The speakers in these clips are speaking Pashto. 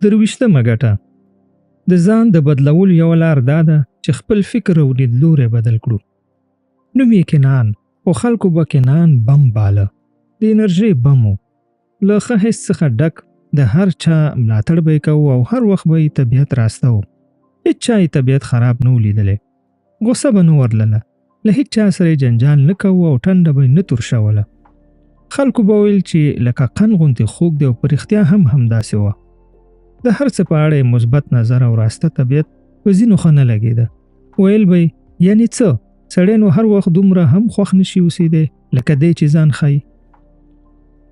درویشتمه ګټه: د ځان د بدلولو یوه لار دا ده چې خپل فکر او لیدلوری بدل کړو. نوم یې کنعان، خو خلکو به کنعان بم باله. د انرژۍ بم و. له ښه حس څخه ډک، د هر چا ملاتړ به یې کوو او هر وخت به یې طبیعت راسته و. هېڅ چا یې طبیعت خراب نه و لیدلی. غصه به نه ورلله. له هېڅ چا سره یې جنجال نه کوو او ټنډه به یې نه تورشوله. خلکو به ویل چې لکه قند غوندې خوږ دی او په رښتیا هم همداسې وه. د هر څه په اړه یې مثبت نظر او راسته طبیعت په ځینو ښه نه لګېده. ویل به یې یعنې څه؟ سړی نو هر وخت دومره هم خوښ نشي اوسېدی لکه دی چې ځان ښایي.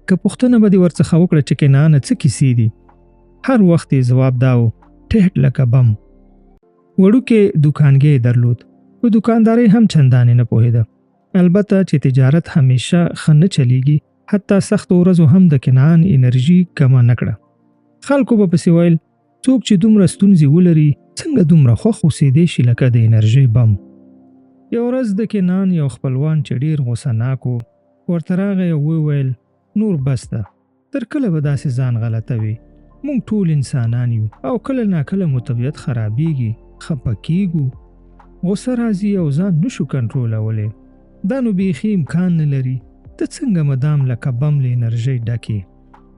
که پوښتنه به دې ورڅخه وکړه چې کنعانه څه کیسې دي؟ هر وخت یې ځواب دا و: ټیټ لکه بم. وړوکی دوکانګی یې درلود. په دوکاندارۍ هم چندانې نه پوهېده. البته چې تجارت همیشه ښه نه چلیږي، حتی سختو ورځو هم د کنعان انرژي کمه نه کړه. خلکو به پسې ویل څوک چې دومره ستونزې ولري څنګه دومره خوښ اوسېدی شي لکه د انرژۍ بم. یو ورځ د کنعان یو خپلوان چې ډېر غوسه ناک و ورته راغی او وویل نور بس ده، تر کله به داسې ځان غلطوي؟ موږ ټول انسانان یو او کله ناکله مو طبیعت خرابېږي، خفه کېږو، غوسه راځي او ځان نشو کنټرولولی. دا نو بیخي امکان نه لري. ته څنګه مدام لکه بم له انرژۍ ډکې؟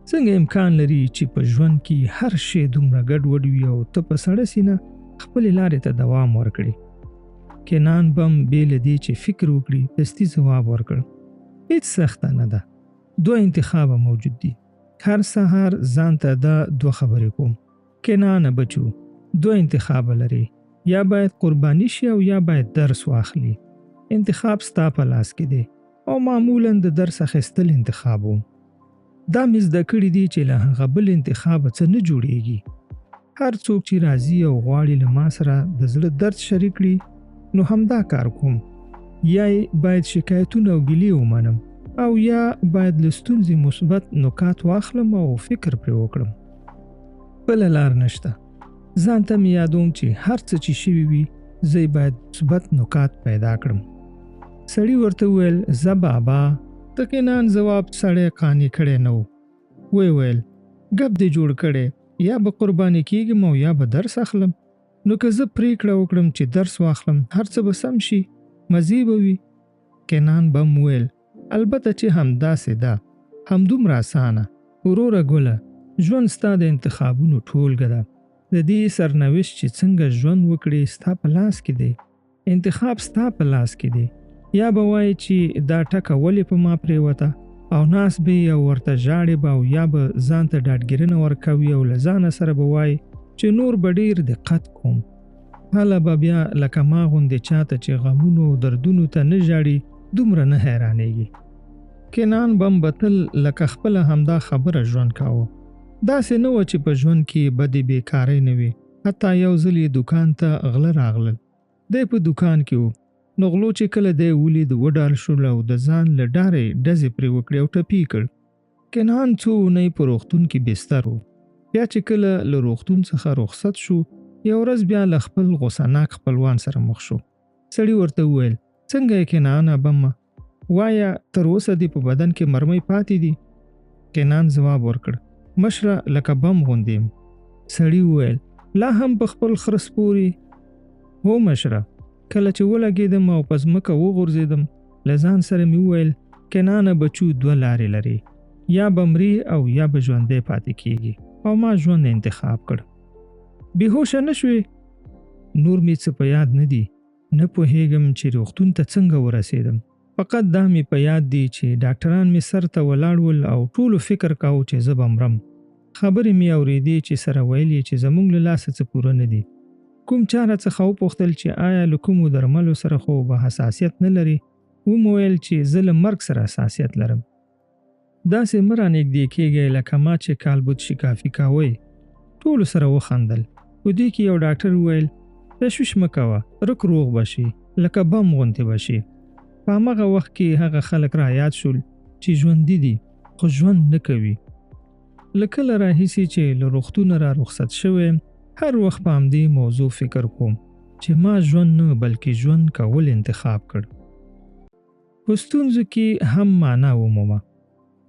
څنګه امکان لري چې په ژوند کې هر شی دومره ګډوډ وي او ته په سړه سینه خپلې لارې ته دوام ورکړې؟ کنعان بم بې له دې چې فکر وکړي دستي ځواب ورکړ: هېڅ سخته نه ده. 2 انتخابه موجود دي. هر سهار ځان ته دا 2 خبرې کوم: کنعانه بچو، 2 انتخابه لري، یا باید قرباني شي او یا باید درس واخلي. انتخاب ستا په لاس کې دی او معمولاً د درس اخیستل انتخاب و. دا مې زده کړي دي چې له هغه بل انتخابه څه نه جوړېږي. هر څوک چې راځي او غواړي له ما سره د زړه درد شریک کړي نو همدا کار کوم. یا باید شکایتونه او ګیلې ومنم او یا باید له ستونزې مثبت نکات واخلم او فکر پرې وکړم. بله لار نشته. ځان ته مې یادوم چې هر څه چې شوي وي زه باید مثبت نکات پیدا کړم. سړي ورته وویل زه بابا. د کنعان ځواب سړی قانع کړی نه و. ویل ګپ دې جوړ کړی، یا به قرباني کېږم او یا به درس اخلم. نو که زه پرېکړه وکړم چې درس واخلم هر څه به سم شي، مزې به وي. کنعان بم ویل البته چې همداسې ده، همدومره اسانه. وروره ګله، ژوند ستا د انتخابونو ټولګه ده. د دې سرنوشت چې څنګه ژوند وکړي ستا په لاس کې دی. انتخاب ستا په لاس کې دی. یا به وایي چې دا ټکه ولې په ما پرېوته او ناس به او ورته ژاړې به، او یا به ځان ته ډاډګیرنه ورکوي او له ځانه سره به وایي چې نور به ډېر دقت کوم. هله به بیا لکه ما غوندې چاته چې غمونو او دردونو ته نه ژاړي دومره نه حیرانېږي. کنعان بم به تل لکه خپله همدا خبره ژوند کاوه. داسې نه وه چې په ژوند کې بدې بېکارۍ نه وي. حتی یو ځل یې دوکان ته غله راغلل. دی په دوکان کې و. نو غلو چې کله دی ولید وډال شول او د ځان له ډارې ډزې پرې وکړې او ټپي کړ. کنعان څو اونۍ په روغتون کې بستر و. بیا چې کله له روغتون څخه رخصت شو یو ورځ بیا له خپل غوسهناک خپلوان سره مخ شو. سړي ورته وویل څنګه یې کنعانه بمه؟ وایا تر اوسه دې په بدن کې مرمۍ پاتې دي؟ کنعان ځواب ورکړ مشره لکه بم غوندې یم. سړي وویل لا هم په خپل خرس پورې؟ هو مشره. کله چې ولګېدم او په ځمکه وغورځېدم له ځان سره مې وویل کنعانه بچو 2 لارې لري، یا به مري او یا به ژوندی پاتې کېږي، او ما ژوند انتخاب کړ. بېهوشه نه شوې؟ نور مې څه په یاد نه دي. نه پوهېږم چې روغتون ته څنګه ورسېدم. فقط دا مې په یاد دي چې ډاکټران مې سر ته ولاړ ول او ټولو فکر کاوه چې زه به مرم. خبرې مې اورېدې چې سره ویل یې چې زموږ له لاسه څه پوره نه دي. کوم چا راڅخه وپوښتل چې آیا له کومو درملو سره خو به حساسیت نه لري؟ ومې ویل چې زه له مرګ سره حساسیت لرم. داسې مه رانږدې کېږئ لکه ما چې کالبد شکافي کاوئ. ټولو سره وخندل. په دې کې یو ډاکټر وویل تشویش مه کوه، رک روغ به شي، لکه بم غوندې به شي. په همغه وخت کې هغه خلک را یاد شول چې ژوندي دي خو ژوند نه کوي. له کله راهیسې چې له روغتونه را رخصت شوی هر وخت په همدې موضوع فکر کوم چې ما ژوند نه بلکې ژوند کول انتخاب کړ. په ستونزو کې هم معنا ومومه.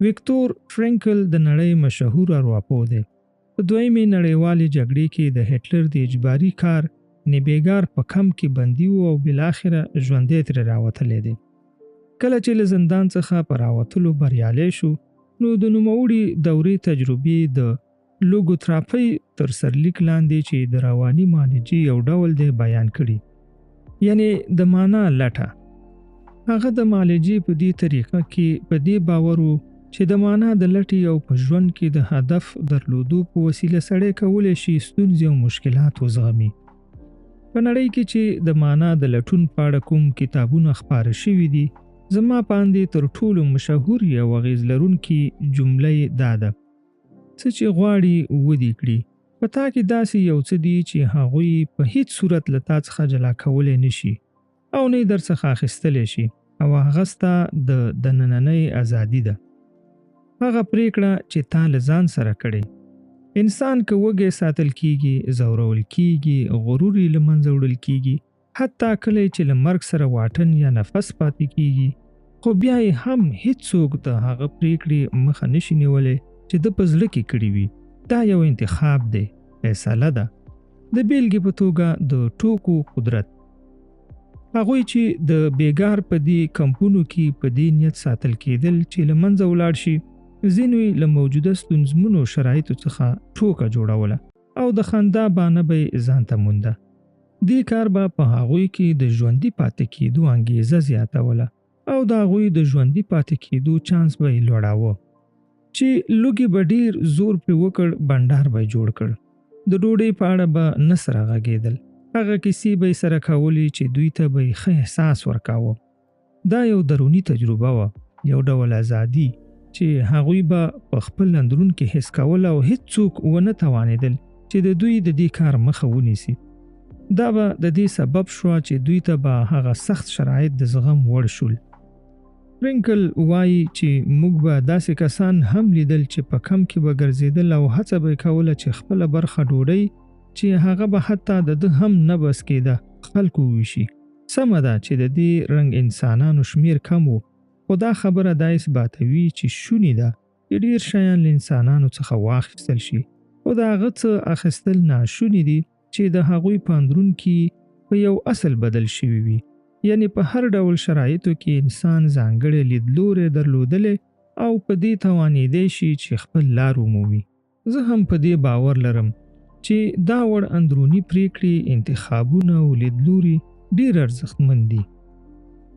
ویکتور فرانکل د نړۍ مشهور ارواپوه دی. په دویمې نړیوالې جګړې کې د هټلر د اجباري کار نیبیګار په کم کې بندي و او بالاخره ژوندی ترې راوتلی دی. کله چې له زندان څخه په راوتلو بریالی شو، نو د نوموړي دورې تجربې د لوګوتراپۍ تر سرلیک لاندې چې د رواني معالجې یو ډول دی بیان کړي، یعنی د معنا لټه. هغه د معالجې په دې طریقه کې په دې باور و چې د معنا د لټې او په ژوند کې د هدف درلودو په وسیله سړی کولی شي ستونزې او مشکلات وزغمي. په نړۍ کې چې د معنا د لټون په اړه کوم کتابونه خپاره شوي دي، زما باندې تر ټولو مشهور او اغیز لرونکي جمله دا ده: څه چې غواړي ودې کړي. په تا کې داسې یو څه دي چې هغوی په هیڅ صورت له تا څخه جلا کولی نشي او نه یې در څخه اخیستلی شي، او هغه ستا د دنننۍ ازادي ده. هغه پریکړه چې تا له ځان سره کړې. انسان که وږی ساتل کیږي، ځورول کیږي، غرور یې له منځه وړل کیږي، حتی کله چې له مرګ سره واټن یا نفس پاتې کیږي، خو بیا یې هم هیڅوک د هغه پریکړې مخه نشي نیولی چې د په زړه کې کړي وي. دا یو انتخاب دی، فیصله ده. د بیلګې په توګه د ټوکو قدرت. هغوی چې د بیګار په دې کمپونو کې په دې نیت ساتل کېدل چې له منځه ولاړ شي، ځینو یې له موجوده ستونزمنو شرایطو څخه ټوکه جوړوله او د خندا بانه به یې ځان ته مونده. دې کار به په هغوی کې د ژوندي پاتې کېدو انګیزه زیاتوله او د هغوی د ژوندي پاتې کېدو چانس به یې لوړاوه. چې لوږې به ډېر زور پرې وکړ، بنډار به یې جوړ کړ. د ډوډۍ په اړه به نه سره غږېدل. هغه کیسې به یې سره کولې چې دوی ته به یې ښه احساس ورکاوه. دا یو دروني تجربه وه، یو ډول ازادي چې هغوی به په خپل اندرون کې حس کول او هیڅوک ونه توانېدل چې د دوی د دې کار مخه ونیسي. دا به د دې سبب شوه چې دوی ته به هغه سخت شرایط د زغم وړ شول. فرینکل وایي چې موږ به داسې کسان هم لیدل چې په کم کې به ګرځېدل او هڅه به یې کوله چې خپله برخه ډوډۍ چې هغه به حتی د ده هم نه بس کېده خلکو وویشي. سمه ده چې د دې رنګ انسانانو شمیر کم و، خو دا خبره دا اثباتوي چې شونې ده چې ډېر شیان له انسانانو څخه واخیستل شي، خو د هغه څه اخیستل ناشوني دي چې د هغوی په اندرون کې په یو اصل بدل شوي وي. یعنی په هر ډول شرایطو کې انسان ځانګړی لیدلوری درلودلی او په دې توانېدی شي چې خپل لار ومومي. زه هم په دې باور لرم چې دا وړ اندروني پریکړې، انتخابونه او لیدلوري ډېر ارزښتمن دي.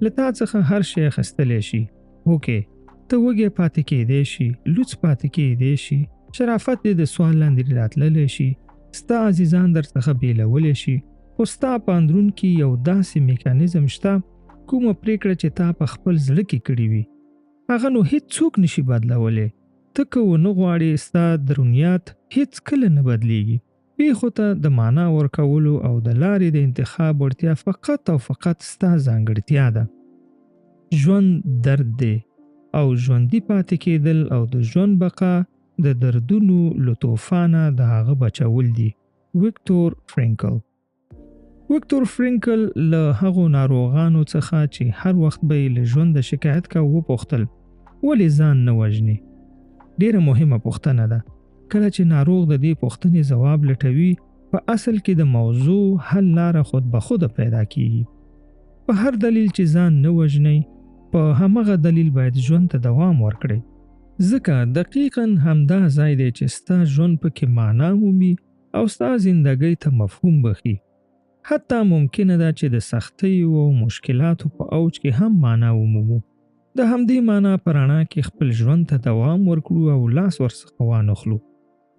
له تا څخه هر شی اخیستلی شي. اوکې، ته وږی پاتې کېدی شي، لوڅ پاتې کېدی شي، شرافت دې د سوال لاندې راتللی شي، ستا عزیزان در څخه بیلولی شي، خو ستا په اندرون کې یو داسې میکانیزم شته، کومه پریکړه چې تا په خپل زړه کې کړې وي، هغه نو هیڅوک نشي بدلولی. ته که ونه غواړې، ستا درونیات هیڅ کله نه بدلیږي. پیښو ته د معنا ورکولو او د لارې د انتخاب وړتیا فقط او فقط ستا ځانګړتیا ده. ژوند درد دی او ژوندي پاتې کېدل او د ژوند بقا د دردونو له طوفانه د هغه بچول دي. ویکتور فرینکل. ویکتور فرینکل له هغو ناروغانو څخه چې هر وخت به یې له ژونده شکایت کوه وپوښتل: ولې ځان نه وژنې؟ ډېره مهمه پوښتنه ده. کله چې ناروغ د دې پوښتنې ځواب لټوي، په اصل کې د موضوع حل لاره خود به خوده پیدا کیږي. په هر دلیل چې ځان نه وژنئ، په همغه دلیل باید ژوند ته دوام ورکړئ. ځکه دقیقاً همدا ځای دی چې ستا ژوند پکې معنا مومي او ستا زندګۍ ته مفهوم بخي. حتی ممکنه ده چې د سختیو او مشکلاتو په اوج کې هم معنا ومومو. د همدې معنا په رڼا کې خپل ژوند ته دوام ورکړو او لاس ورڅخه وانخلو.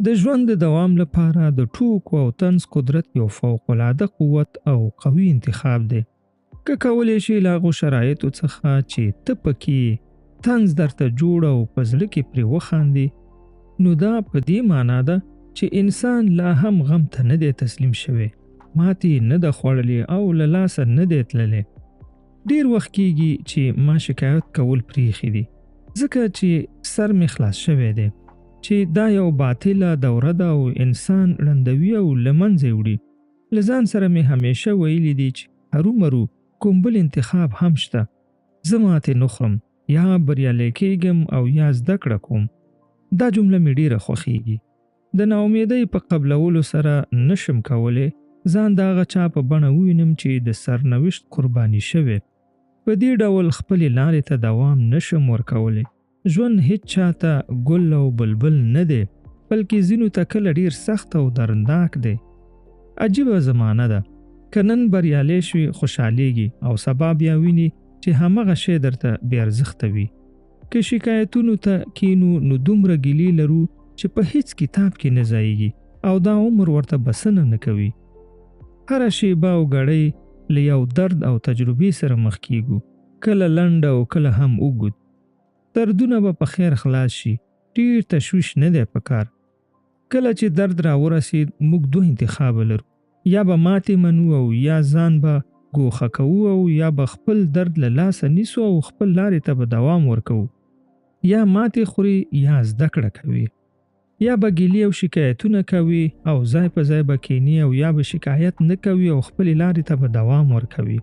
د ژوند د دوام لپاره د ټوکو او طنز قدرت یو فوق‌العاده قوت او قوي انتخاب دی. که کولی شي له هغو شرایطو څخه چې ته پکې طنز درته جوړ او په زړه کې پرې وخاندې، نو دا په دې معنا ده چې انسان لا هم غم ته نه دی تسلیم شوی، ماتې نه ده خوړلې او له لاسه نه دی تللی. ډېر وخت کېږي چې ما شکایت کول پریښي دي، ځکه چې سر مې خلاص شوی دی چې دا یو باطله دوره ده او انسان ړندوي او له منځه وړي. له ځان سره مې همیشه ویلي دي چې هرومرو کوم بل انتخاب هم شته. زه ماتې نه خورم، یا بریالی کېږم او یا زده کړه کوم. دا جمله مې ډېره خوښیږي. د ناامیدۍ په قبلولو سره نشم کولی ځان د هغه چا په بڼه ووینم چې د سرنوشت قرباني شوی. په دې ډول خپلې لارې ته دوام نشم ورکولی. ژوند هیڅ چاته ګل او بلبل نه دی، بلکې ځینو ته کله ډیر سخت او درندناک دی. عجیبه زمانه ده، که نن بریالی شوي خوشحالیږي او سبا بیا ویني چې همغه شی درته بې ارزښته وي. که شکایتونو ته کینو نو دومره ګیلې لرو چې په هیڅ کتاب کې نه ځایږي او دا عمر ورته بسنه نه کوي. هره شیبه او ګړۍ له یو درد او تجربې سره مخ کیږو، کله لنډ او کله هم اوږد. دردونه به په خیر خلاص شي، ډیر تشویش نه دی پکار. کله چې درد را ورسید موږ دوه انتخاب لرو، یا به ماتې منو او یا ځان به ګوښه کوو او یا به خپل درد له لاسه نیسو او خپل لارې ته به دوام ورکوو. یا ماتې خوري یا زده کړه کوي، یا به ګیلې او شکایتونه کوي او ځای په ځای به کینی او یا به شکایت نه کوي او خپل لارې ته به دوام ورکوي.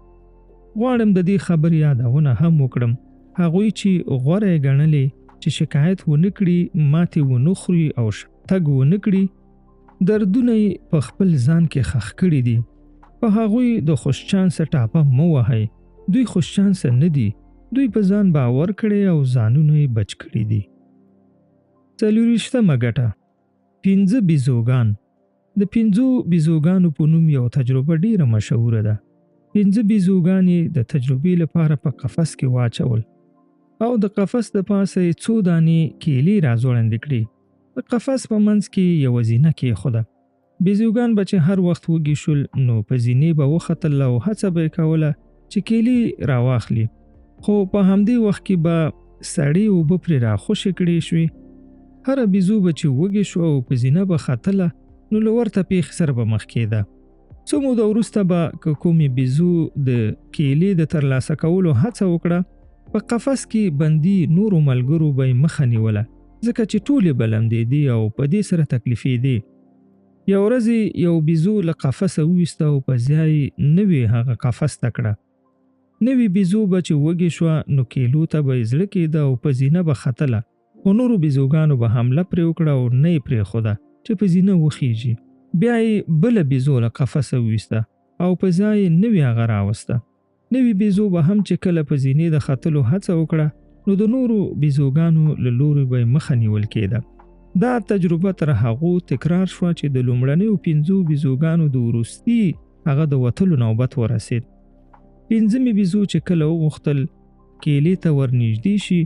غواړم د دې خبرې یادونه هم وکړم هغوی چې غوره یې ګڼلې چې شکایت ونه کړي، ماتې ونه خوري او تګ ونه کړي، دردونه یې په خپل ځان کې ښخ کړي دي. په هغوی د خوشچانسه ټاپه مه وهئ، دوی خوشچانسه نه دي، دوی په ځان باور کړي او ځانونه یې بچ کړي دي. 40مه ګټه: 5 بیزوګان. د 5 بیزوګانو په نوم یو تجربه ډیره مشهوره ده. 5 بیزوګان یې د تجربې لپاره په قفس کې واچول او د قفس د پاسه یې څو دانې کیلې راځوړندې کړي. د قفس په منځ کې یوه زینه کېښوده. بیزوګان به چې هر وخت وږي شول نو په زینې به وختل او هڅه به یې کوله چې کیلې راواخلي، خو په همدې وخت کې به سړې اوبه پرې راخوشې کړې شوې. هره بیزو به چې وږې شو او په زینه به ختله نو له ورته پیښې سره به مخ کېده. څو موده وروسته به که کومې بیزو د کیلې د ترلاسه کولو هڅه وکړه، په قفس کې بندي نورو ملګرو به یې مخه نیوله، ځکه چې ټولې به لمدېدې او په دې سره تکلیفېدې. یو ورځ یو بیزو له قفسه وویسته او په ځای نوې هغه قفس ته کړه. نوې بیزو به چې وږې شوه نو کیلو ته به یې زړه کېده او په زینه به ختله، خو نورو بیزوګانو به حمله پرې وکړه او نه یې پرېښوده چې په زینه وخیږي. بیا یې بله بیزو له قفسه وویسته او په ځای نوې هغه راوسته. نوې بیزو به هم چې کله په زینې د ختلو هڅه وکړه نو د نورو بیزوګانو له لوري به یې مخه نیول کېده. دا تجربه تر هغو تکرار شوه چې د لومړنیو 5 بیزوګانو د وروستي هغه د وتلو نوبت ورسید. 5مې بیزو چې کله وغوښتل کیلې ته ورنږدې شي،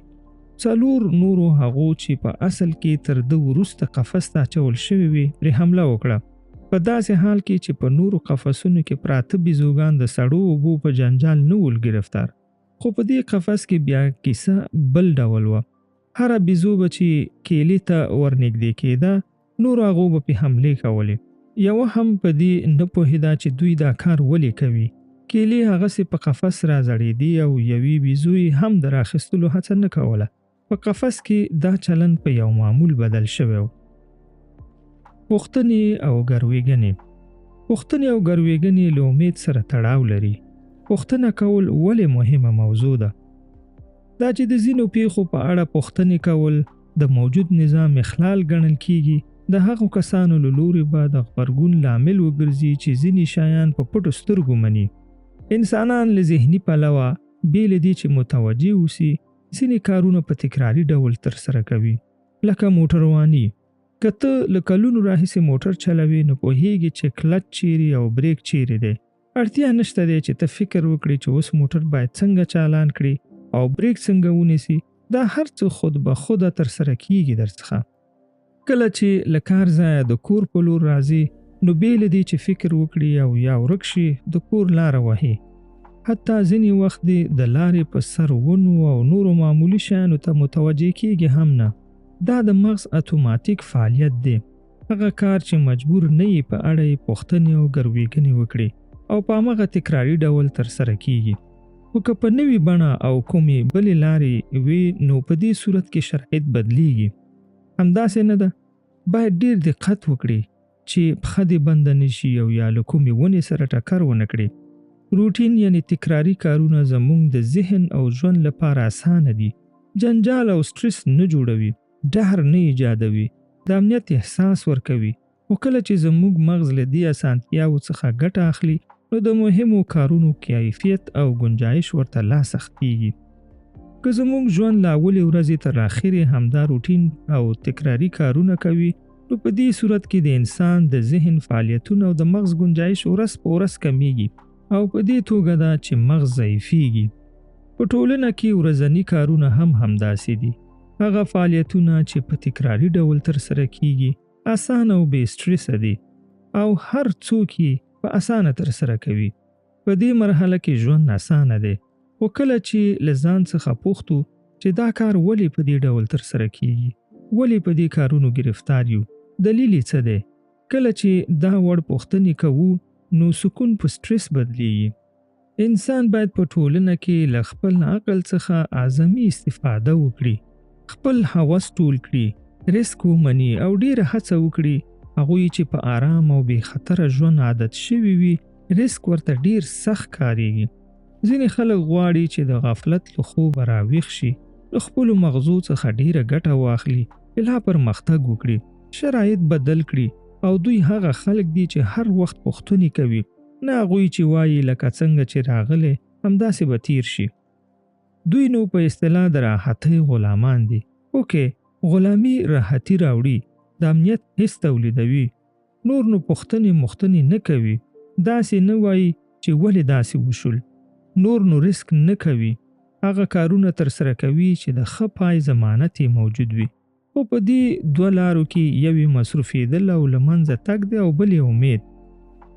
4 نورو هغو چې په اصل کې تر ده وروسته قفس ته اچول شوي وي پرې حمله وکړه، په داسې حال کې چې په نورو قفسونو کې پراته بیزوګان د سړو اوبو په جنجال نه ول گرفتار. خو په دې قفس کې بیا کیسه بل ډول وه. هره بیزو به چې کیلې ته ورنږدې کېده نورو هغو به پې حملې کولې. یوه هم په دې نه پوهېده چې دوی دا کار ولې کوي. کیلې هغسې په قفس را زړېدې او یوې بیزو یې هم د راخیستلو هڅه نه کوله. په قفس کې دا چلند په یو معمول بدل شوی و. پوښتنې او ګروېږنې. پوښتنې او ګروېږنې له امید سره تړاو لري. پوښتنه کول ولې مهمه موضوع ده؟ دا چې د ځینو پیښو په اړه پوښتنې کول د موجود نظام اخلال ګڼل کیږي، د هغو کسانو له لوري به د غبرګون لامل وګرځي چې ځینې شیان په پټو سترګو مني. انسانان له ذهني پلوه بې له دې چې متوجه اوسي ځینې کارونه په تکراري ډول ترسره کوي، لکه موټرواني. که ته له کلونو راهیسې موټر چلوي نو پوهیږي چې کلچ چیرې او بریک چیرې دی. اړتیا نشته دی چې ته فکر وکړې چې اوس موټر باید څنګه چالان کړي او بریک څنګه ونیسي. دا هر څه خود به خوده ترسره کیږي درڅخه. کله چې له کار ځایه د کور په لور راځي نو بې له دې چې فکر وکړي او یا ورک شي د کور لاره وهي. حتی ځینې وخت د لارې په سر ونو او نورو معمولي شیانو ته متوجه کیږي هم نه. دا د مغز اتوماتیک فعالیت دی. هغه کار چې مجبور نه یې په اړه یې پوښتنې او ګروېږنې وکړي او په همغه تکراري ډول ترسره کیږي. خو که په نوې بڼه او کومې بلې لارې وي نو په دې صورت کې شرایط بدلیږي. همداسې نه ده؟ باید ډیر دقت وکړي چې پښه دې بنده نشي او یا له کومې ونې سره ټکر ونه کړي. روټین یعنی تکراري کارونه زموږ د ذهن او ژوند لپاره اسانه دي. جنجال او سټرس نه جوړوي، ډهر نه ایجادوي د امنیت احساس ورکوي. خو کله چې زموږ مغز له دې اسانتیاوو څخه ګټه اخلي نو د مهمو کارونو کیفیت او گنجایش ورته لا سختیږي. که زموږ ژوند له اولې ورځې تر اخرې همدا روټین او تکراري کارونه کوي نو په دې صورت کې د انسان د ذهن فعالیتونه او د مغز گنجایش ورځ په ورځ کمیږي او په دې توګه ده چې مغز ضعیفیږي. په ټولنه کې ورځني کارونه هم همداسې دي. هغه فعالیتونه چې په تکراري ډول ترسره کیږي اسانه او بې سټرسه دي او هر څوک یې په اسانه ترسره کوي. په دې مرحله کې ژوند اسانه دی. خو کله چې له ځان څخه پوښتو چې دا کار ولې په دې ډول ترسره کیږي، ولې په دې کارونو گرفتار یو، دلیل یې څه دی؟ کله چې دا وړ پوښتنې کوو نو سکون په سټرس بدلیږي. انسان باید په ټولنه کې له خپل عقل څخه اعظمي استفاده وکړي، خپل حواس ټول کړي، ریسک ومني او ډیره هڅه وکړي. هغوی چې په آرام او بې خطره ژوند عادت شوي وي ریسک ورته ډیر سخت کاریږي. ځینې خلک غواړي چې د غفلت له خوبه راویښ شي، له خپلو مغزو څخه ډیره ګټه واخلي، لا پرمختګ وکړي، شرایط بدل کړي او دوی هغه خلک دي چې هر وخت پوښتنې کوي، نه هغوی چې وایي لکه څنګه چې راغلی همداسې به تیر شي. دوی نو په اصطلاح د راحتۍ غلامان دي. اوکې، غلامي راحتي راوړي، د امنیت حس تولیدوي، نور نو پوښتنې نه کوي، داسې نه وایي چې ولې داسې وشول، نور نو ریسک نه کوي، هغه کارونه ترسره کوي چې د ښه پای ضمانت یې موجود وي. خو په دې دوه لارو کې یوې مصروفېدل او له منځه تګ دی او بل یې امید.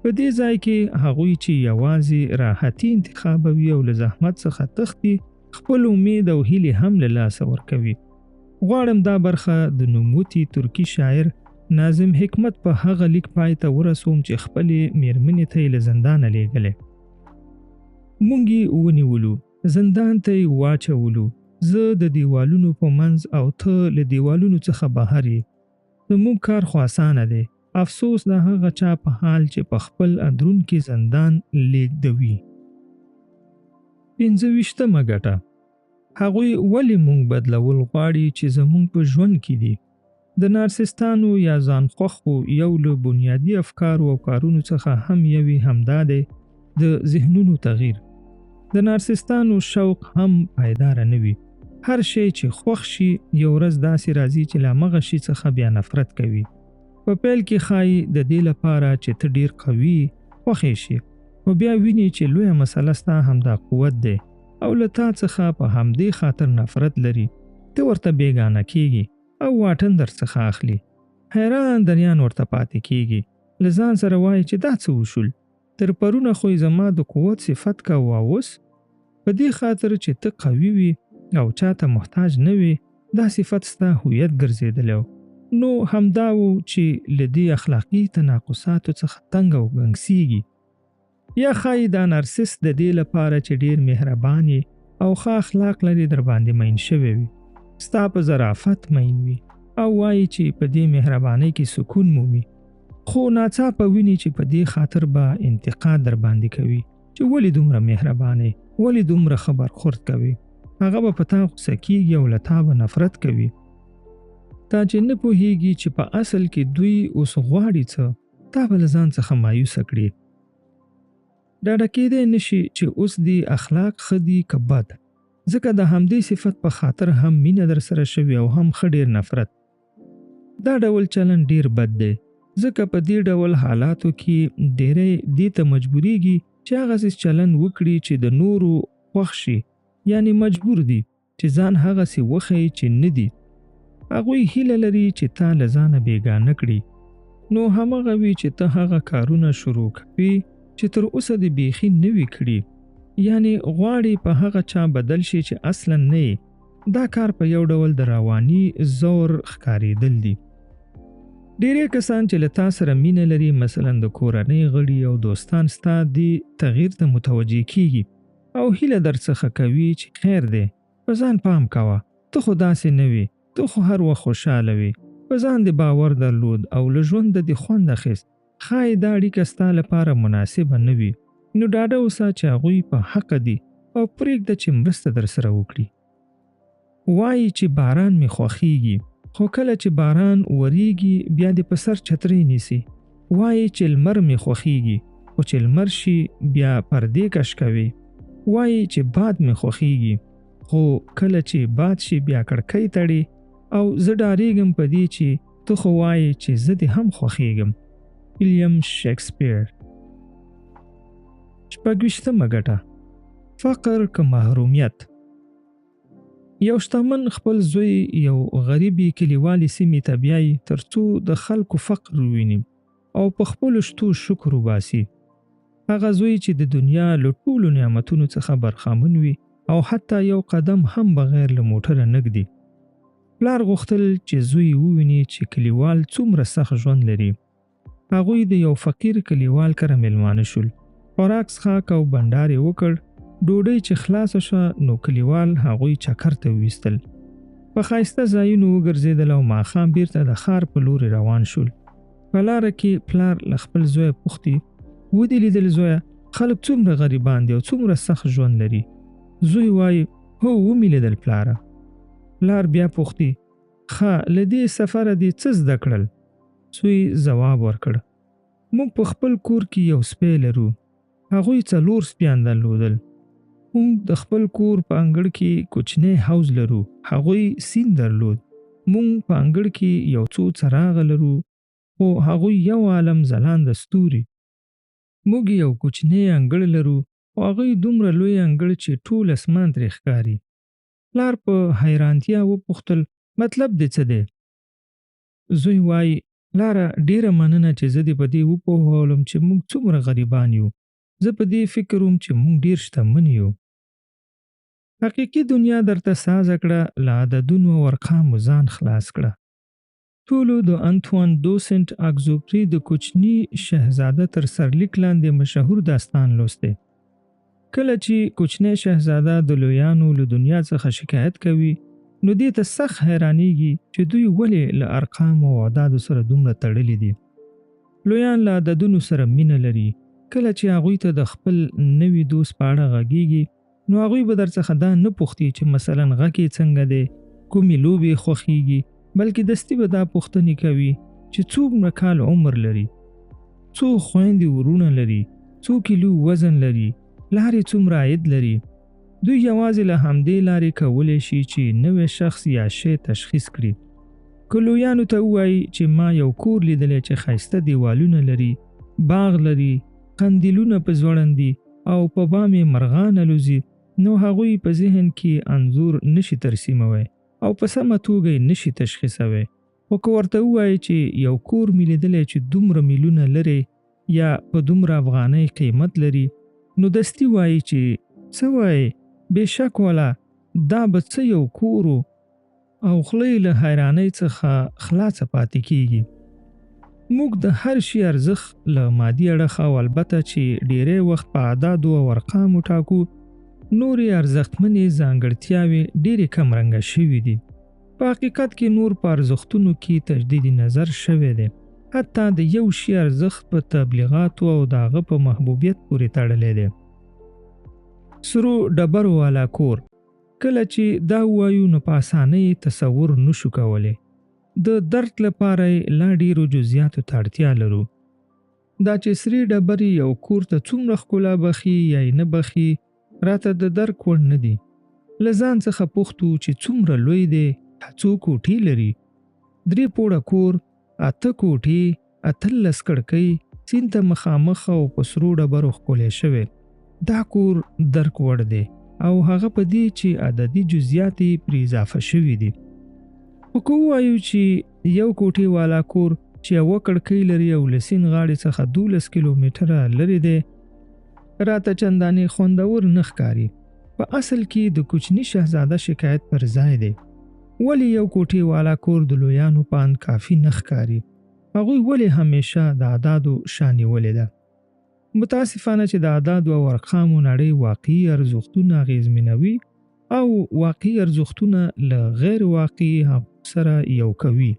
په دې ځای کې هغوی چې یوازې راحتي انتخابوي او له زحمت څخه تښتي خپل امید او هیلې هم له لاسه ورکوي. غواړم دا برخه د نوموتی ترکی شاعر ناظم حکمت په هغه لیک پای ته ورسوم چې خپلې میرمنې ته یې له زندانه لیږلې. مونږ یې ونیولو، زندان ته یې واچولو، زه د دیوالونو په منځ او ته له دیوالونو څخه بهر یې. زموږ کار خو اسانه دی، افسوس د هغه چا په حال چې په خپل اندرون کې زندان لیږدوي. 25مه ګټه: هغوی ولې مونږ بدلول غواړي چې زموږ په ژوند کې دي. د نارسستانو یا ځانخوښو یو له بنیادي افکارو او کارونو څخه هم یوې همدا دی د ذهنونو تغییر. د نارسستانو شوق هم پایداره نه وي. هر شی چې خوښ شي یو ورځ داسې راځي چې له همغه شي څخه بیا نفرت کوي. په پیل کې ښایي د دې لپاره چې ته ډیر قوي خوښې شي، خو بیا ویني چې لویه مسله ستا همدا قوت دی او له تا څخه په همدې خاطر نفرت لري. ته ورته بیګانه کیږي او واټن در څخه اخلي. حیران دریان ورته پاتې کیږي، له ځان سره وایي چې دا څه وشول، تر پرونه خو زما د قوت صفت کا واوس. په دې خاطر چې ته قوي وي او چاته محتاج نه وي دا صفت ستا هویت ګرځېدلی. نو همدا و چې له دې اخلاقي تناقضاتو څخه تنګ او ګنګسیږي. یا ښایي دا نارسست د دې لپاره چې ډیر مهربان او ښه اخلاق لري در باندې مین شوی وي، ستا په ظرافت مین وي او وایي چې په دې مهربانۍ کې سکون مومي. خو ناڅاپه ویني چې په دې خاطر به انتقاد در باندې کوي چې ولې دومره مهربانې، ولې دومره ښه برخورد کوي. هغه به په تا غوسه کیږي او له تا به نفرت کوي. تا چې نه پوهیږي چې په اصل کې دوی اوس غواړي څه، تا به له ځان څخه مایوسه کړي. ډاډه کېدی نشي چې اوس دې اخلاق ښه دي که بد، ځکه د همدې صفت په خاطر هم مینه در سره شوي او هم ښه ډیر نفرت. دا ډول چلن ډیر بد دی، ځکه په دې ډول حالاتو کې ډیری دې ته مجبوریږي چې هغسې چلن وکړي چې د نورو خوښ شي، یعنی مجبور دي چې ځان هغسې وښیي چې نه دي. هغوی هیله لري چې تا له ځانه بیګانه کړي، نو همغه وي چې ته هغه کارونه شروع کوي چې تر اوسه دې بیخي نه وي کړي، یعنی غواړي په هغه چا بدل شي چې اصلا نه یې. دا کار په یو ډول د رواني زور ښکارېدل دي. ډیری کسان چې له تا سره مینه لري، مثلا د کورنۍ غړي او دوستان، ستا دې تغییر ته متوجه کیږي او هیله در څخه کوي چې خیر دی، په ځان پام کوه، ته خو داسې نه وي، ته خو هر وخت خوشحاله وي، په ځان دې باور درلود او له ژونده دې خوند اخیست. ښایي دا اړیکه ستا لپاره مناسبه نه وي، نو ډاډه اوسه چې هغوی په حق دي او پرېږده چې مرسته در سره وکړي. وایي چې باران مې خوښیږي، خو کله چې باران وریږي بیا دې په سر چترۍ نیسي. وایي چې لمر مې خوښیږي، خو چې لمر شي بیا پردې کش کوي. وایي چې باد مې خوښیږي، خو کله چې باد شي بیا کړکۍ تړي. او زه ډارېږم په دې چې ته خو وایي چې زه دې هم خوښیږم. ویلیام شکسپیر. 26مه ګټه: فقر که محرومیت. یو شتمن خپل زوی یو غریبي کلیوالي سیمې ته بیایي ترڅو د خلکو فقر وویني او په خپلو شتو شکر وباسي. هغه زوی چې د دنیا له ټولو نعمتونو څخه برخامن وي او حتی یو قدم هم بغیر له موټره نه ږدي. پلار غوښتل چې زوی وویني چې کلیوال څومره سخت ژوند لري. هغوی د یو فقیر کلیوال کره میلمانه شول. خوراک څښاک او بنډار یې وکړ. ډوډۍ چې خلاصه شوه نو کلیوال هغوی چکر ته وویستل. په ښایسته ځایونو وګرځېدل او ماښام بیرته د ښار په لورې روان شول. په لاره کې پلار له خپل زویه پوښتي: ودې لیدل زویه، خلک څومره غریبان دي او څومره سخت ژوند لري؟ زوی وایي: هو ومې لیدل پلاره. پلار بیا پوښتي: ښه، له دې سفره دې څه زده کړل؟ زوی ځواب ورکړ: موږ په خپل کور کې یو سپی لرو. هغوی 4 سپیان درلودل. موږ د خپل کور په انګړ کې کوچنی حوض لرو. هغوی سیند درلود. موږ په انګړ کې یو څو څراغه لرو، خو هغوی یو عالم ځلانده ستوري. موږ یو کوچنی انګړ لرو او هغوی دومره لوی انګړ چې ټول اسمان ترې ښکاري. پلار په حیرانتیا وپوښتل: مطلب دې څه دی؟ زوی وایي: پلاره، ډیره مننه چې زه دې په دې وپوهولم چې موږ څومره غریبان یو. زه په دې فکر وم چې موږ ډیر شتمن یو. حقیقي دنیا درته سازه کړه، له عددونو او ارقامو ځان خلاص کړه. ټولو د انتوان دو سنټ اګزوپري د کوچني شهزاده تر سرلیک لاندې مشهور داستان لوستی. کله چې کوچنی شهزاده د لویانو له دنیا څخه شکایت کوي نو دې ته سخت حیرانیږي چې دوی ولې له ارقامو او اعدادو سره دومره تړلي دي. لویان له عددونو سره مینه لري. کله چې هغوی ته د خپل نوي دوست په اړه غږیږي نو هغوی به درڅخه دا نه پوښتي چې مثلا غږ یې څنګه دی، کومې لوبې یې خوښیږي، بلکې دستي به دا پوښتنې کوي چې څومره کال عمر لري، څو خویندې ورونه لري، څو کیلو وزن لري، لارې څومره عاید لري. دوی یوازې له همدې لارې کولی شي چې نوی شخص یا شی تشخیص کړي. که لویانو ته ووایي چې ما یو کور لیدلی چې ښایسته دیوالونه لري، باغ لري، قندیلونه په ځوړند دي او په بام یې مرغان الوزي، نو هغوی په ذهن کې انځور نشي ترسیموي او په سمه توګه یې نشي تشخیصوي. خو که ورته ووایي چې یو کور مې لیدلی چې دومره میلونه لري یا په دومره افغانۍ قیمت لري، نو دستي وایي چې څه وایي، بېشک والا دا به څه یو کور او خوله له حیرانۍ څخه خلاصه پاتې کیږي. موږ د هر شي ارزښت له مادي اړخه او البته چې ډیری وخت په اعدادو او ارقامو ټاکو، نورې ارزښتمنې ځانګړتیاوې ډیرې کمرنګه شوي دي. په حقیقت کې نور په ارزښتونو کې تجدید نظر شوی دی. حتی د یو شي ارزښت په تبلیغاتو او د هغه په محبوبیت پورې تړلی دی. سرو ډبرو والا کور. کله چې دا وایو نو په اسانۍ تصور نشو کولی. د درد لپاره لا ډیرو جزئیاتو ته اړتیا لرو. دا چې سرې ډبرې یو کور ته څومره ښکلا بخي یا یې نه بخي راته د درک وړ نه دي. له ځان څخه پوښتو چې څومره لوی دی، څو کوټې لري. 3 پوړه کور، 8 کوټې، 18 کړکۍ، سیند ته مخامخ او په سرو ډبرو ښکلی شوی. دا کور درک وړ دی او هغه په دې چې عددي جزئیات یې پرې اضافه شوي دي. خو که ووایو چې یو کوټې والا کور چې یوه کړکۍ لري او له سیند غاړې څخه 12 کیلومتره لرې دی، راته چندانې خوندور نه ښکاري. په اصل کې د کوچني شهزاده شکایت پر ځای دی. ولې یو کوټې والا کور د لویانو په اند کافي نه ښکاري؟ هغوی ولې همیشه د اعدادو شا نیولې ده؟ متاسفانه چې د اعدادو او ارقامو نړۍ واقعي ارزښتونه اغېزمنوي او واقعي ارزښتونه له غیر واقعي سره یو کوي.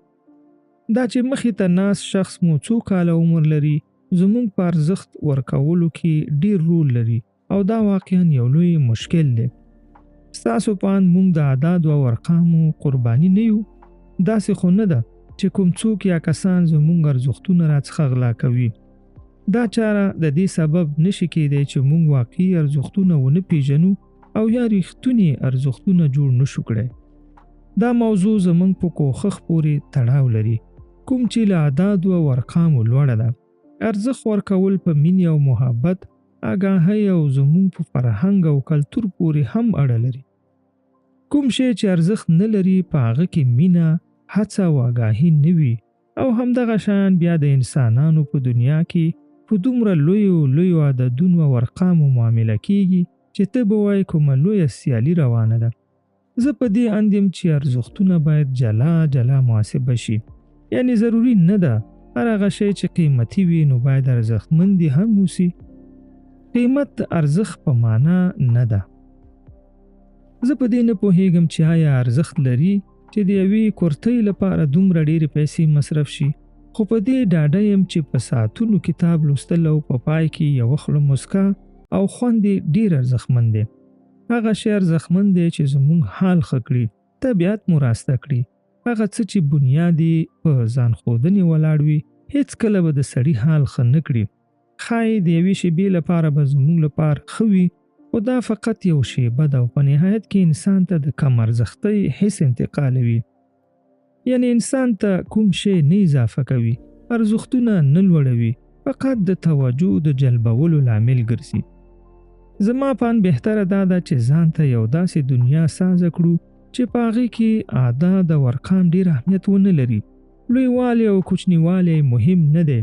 دا چې مخې ته ناست شخص مو څو کاله عمر لري زموږ په ارزښت ورکولو کې ډیر رول لري او دا واقعا یو لوی مشکل دی. ستاسو په اند موږ د اعدادو او ارقامو قرباني نه یو؟ داسې خو نه ده چې کوم څوک یا کسان زموږ ارزښتونه راڅخه غلا کوي. دا چاره د دې سبب نشي کېدی چې موږ واقعي ارزښتونه ونه پیژنو او یا رښتونی ارزښتونه جوړ نشو کړی. دا موضوع زموږ په کوښښ پورې تړاو لري، کوم چې له اعدادو او ارقامو لوړه ده. ارزښت ورکول په مینې او محبت، آګاهۍ او زموږ په فرهنګ او کلتور پورې هم اړه لري. کوم شی چې ارزښت نه لري په هغه کې مینه، هڅه او آګاهي نه وي، او همدغه شیان بیا د انسانانو په دنیا کې په دومره لویو عددونو او ارقامو معامله کیږي چې ته به وایې کومه لویه سیالي روانه ده. زه په دې اند یم چې ارزښتونه باید جلا محاسبه شي. یعنی ضروري نه ده هر هغه شی چې قیمتي وي نو باید ارزښتمندي هم اوسي. قیمت د ارزښت په معنا نه ده. زه په دې نه پوهیږم چې آیا ارزښت لري چې د یوې کورتۍ لپاره دومره ډېرې پیسې مصرف شي، خو په دې ډاډه یم چې په ساعتونو کتاب لوستل او په پای کې یوه خوله مسکا او خوند یې ډېر ارزښتمند دی. هغه شی ارزښتمند دی چې زموږ حال ښه کړي، طبیعت مو راسته کړي. هغه څه چې بنیاد یې په ځان ښودنې ولاړ وي هیڅکله به د سړي حال ښه نه کړي. ښایي د یوې شېبې لپاره به زموږ لپاره ښه وي، خو دا فقط یو شیبه ده او په نهایت کې انسان ته د کم ارزښتۍ حس انتقالوي. یعنی انسان ته کوم شی نه اضافه کوي، ارزښتونه نه لوړوي، فقط د توجه د جلبولو لامل ګرځي. زما په اند بهتره دا ده چې ځان ته یو داسې دنیا سازه کړو چې په هغې کې اعداد او ارقام ډېر اهمیت ونه لري. لویوالی او کوچنیوالی مهم نه دی،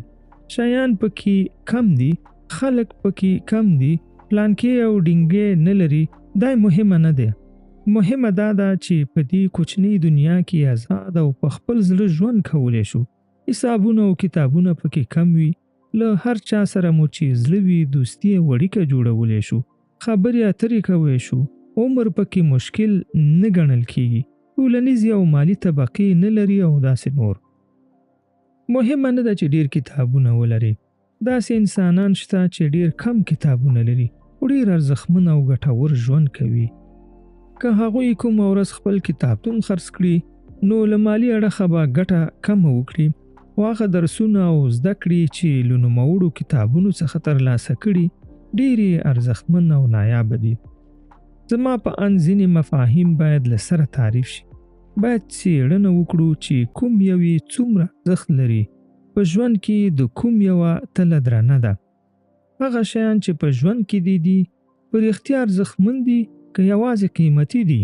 شیان پکې کم دي، خلک پکې کم دي، پلانکې او ډینګې نه لري. دا مهمه نه دی. مهمه دا ده چې په دې کوچنۍ دنیا کې آزاد او په خپل زړه ژوند کولی شو. حسابونه او کتابونه پکې کم وي، له هر چا سره مو چې زړه وي دوستي او اړیکه جوړولی شو، خبرې اترې کولی شو، عمر پکې مشکل نه ګڼل کیږي، ټولنیزې او مالي طبقې نه لري او داسې نور. مهمه نه ده چې ډیر کتابونه ولري. داسې انسانان شته چې ډیر کم کتابونه لري او ډیر ارزښتمن او ګټور ژوند کوي. که هغوی کومه ورځ خپل کتابتون خرڅ کړي نو له مالي اړخه به ګټه کمه وکړي، خو هغه درسونه او زده کړې چې له نوموړو کتابونو څخه ترلاسه کړي ډېرې ارزښتمن او نایابه دي. زما په اند ځینې مفاهیم باید له سره تعریف شي. باید څېړنه وکړو چې کوم یو یې څومره ارزښت لري، په ژوند کې د کوم یوه تله درنه ده. هغه شیان چې په ژوند کې دي په رښتیا ارزښتمن دي که یوازې قیمتي دي.